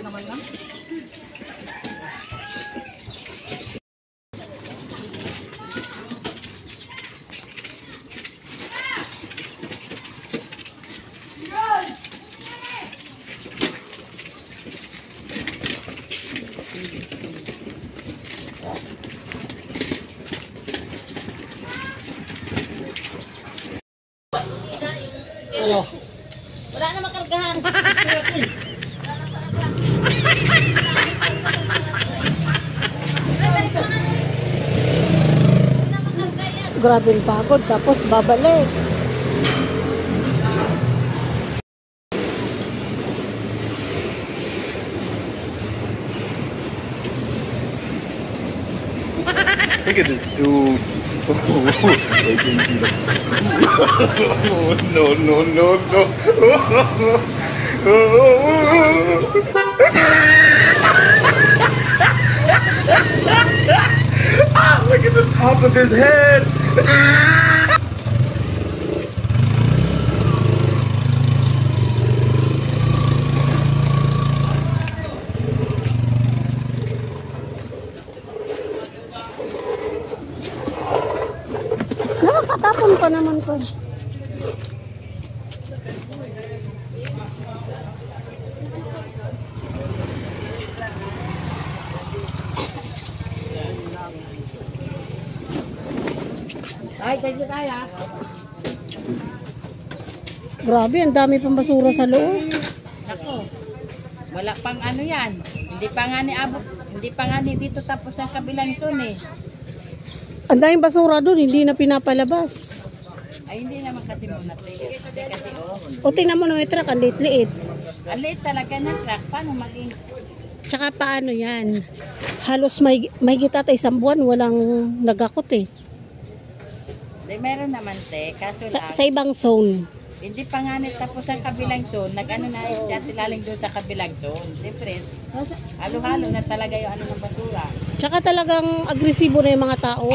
naman lang. Ano? Wala na makargahan. Grabe yung pagod, tapos babalik. Look at this dude. Wait till you see the. No, no, no, no. Look at the top of his head. Nakakatapon pa naman ko. Ay, thank you tayo. Grabe, ang dami pang basura sa loob. Ako, wala pang ano yan. Hindi pa nga ni abot. Hindi pa nga ni dito tapos ang kabilang zone eh. Ang daming basura doon, hindi na pinapalabas. Ay, hindi naman kasi muna tayo. Kasi O tingnan mo na yung truck, ang liit-liit. ang liit talaga ng truck. Paano maging... Tsaka paano yan? Halos may gita tayo isang buwan, walang nagakot eh. Di, meron naman te. Kaso lang, Sa ibang zone. hindi pa nga ni tapos ang kabilang zone. Nag-ano na siya silaling doon sa kabilang zone. Siyempre, halo-halo na talaga yung ano ng basura. Tsaka talagang agresibo na yung mga tao.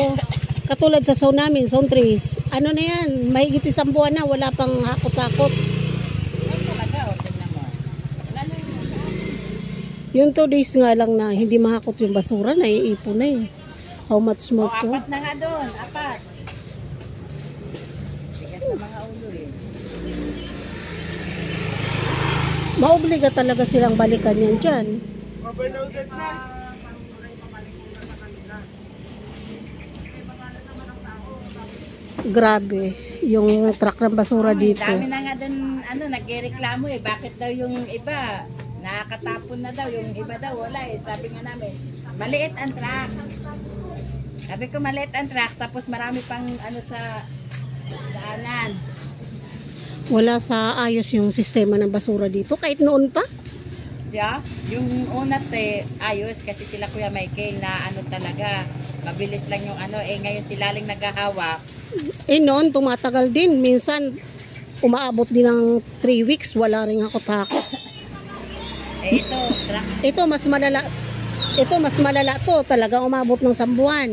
Katulad sa zone namin, zone 3. Ano na yan, mahigit isang buwan na, wala pang hakot-hakot. Ay, talaga, o, tingnan mo. Lalo Yung 2 days nga lang na hindi mahakot yung basura, naiipon na eh. How much o, more to? apat na nga doon. Apat. Bigas na mga ulo eh. Maobliga talaga silang balikan yan dyan. Grabe, yung truck ng basura dito. Dami na nga doon, ano, nagreklamo eh. Bakit daw yung iba, nakakatapon na daw. Yung iba daw, wala eh. Sabi nga namin, maliit ang truck. Sabi ko, maliit ang truck. Tapos marami pang ano sa daanan. Wala sa ayos yung sistema ng basura dito, kahit noon pa. Yeah? Yung unat eh, ayos kasi sila Kuya Michael na ano talaga, mabilis lang yung ano. Eh ngayon sila lang naghahawak. Eh noon, tumatagal din. Minsan, umaabot din ng 3 weeks, wala rin ako takot. Eh ito, truck. Ito, mas malala. Ito, mas malala to. Talaga umabot ng 1 buwan.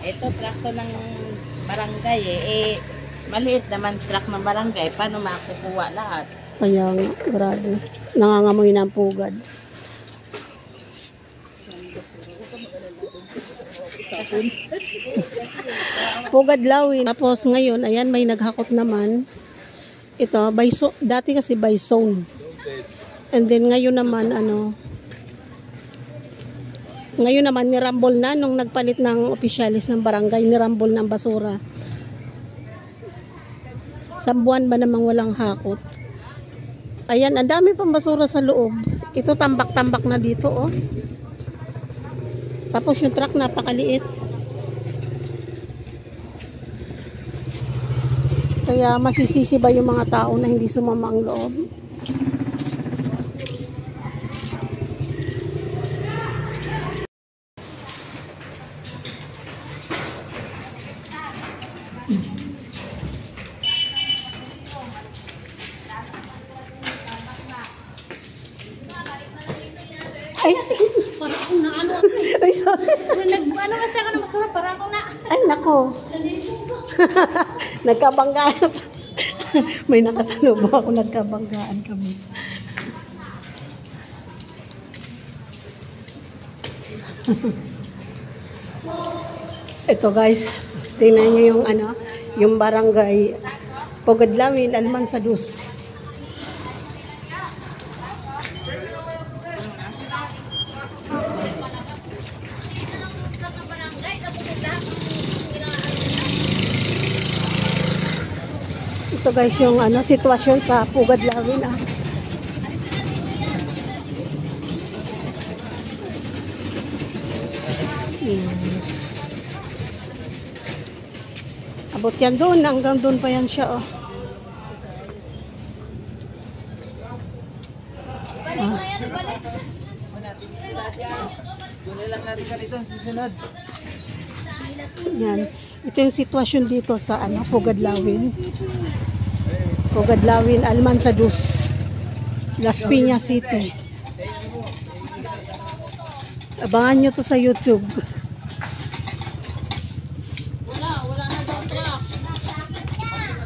Ito, truck to ng barangay eh. Eh, maliit naman truck ng barangay. Paano makukuha lahat? Kaya, grabe. Nangangamoy na ang pugad. Pugad lawin. Tapos ngayon, ayan, may naghakot naman. Ito, dati kasi by zone. And then ngayon naman, ngayon naman, nirambol na nung nagpalit ng opisyalis ng barangay, nirambol ng basura. 1 buwan ba namang walang hakot? Ayan, ang dami pang basura sa loob. Ito, tambak-tambak na dito, oh. Tapos yung truck, napakaliit. Kaya masisisi ba yung mga tao na hindi sumama ang loob? Ay, Para akong na ano. ay, sorry. Ano kasi ako ng basura, para akong na. Ay, nako. Nagkabanggaan. May nakasalubong ako, nagkabanggaan kami. Ito guys, tingnan niyo yung ano, yung barangay Pugadlawin, Almansadus. Ito guys yung ano, sitwasyon sa Pugadlawin ah. Abot yan doon, hanggang doon pa yan siya oh. Yan. Ito yung sitwasyon dito sa ano, Pugadlawin. Pugadlawin, Almansadus, Las Piñas City. Abangan nyo to sa YouTube.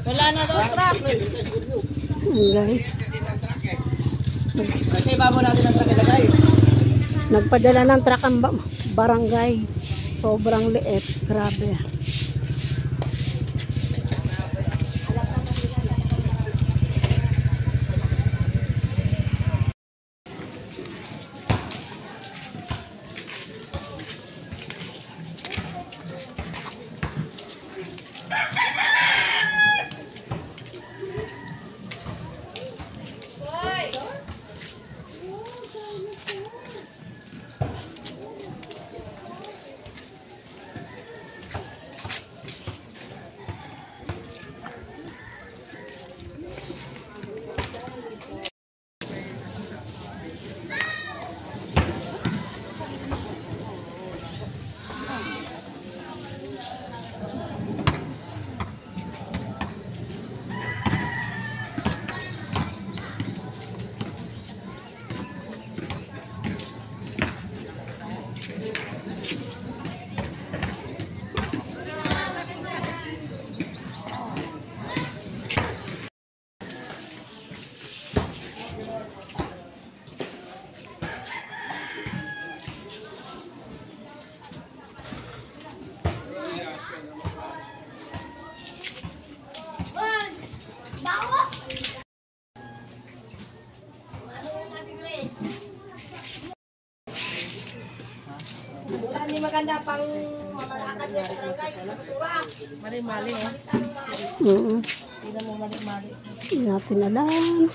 Wala na daw truck. Guys. Kasi babo natin ang truck ilagay. Nagpadala ng truck ang barangay. Sobrang liit. Grabe. Wala ni maganda pang mamalakad niya sa barangay. Mali-mali eh. Tingnan mo mali-mali. Hindi natin alam.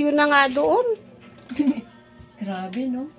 Yun na nga doon. Grabe no.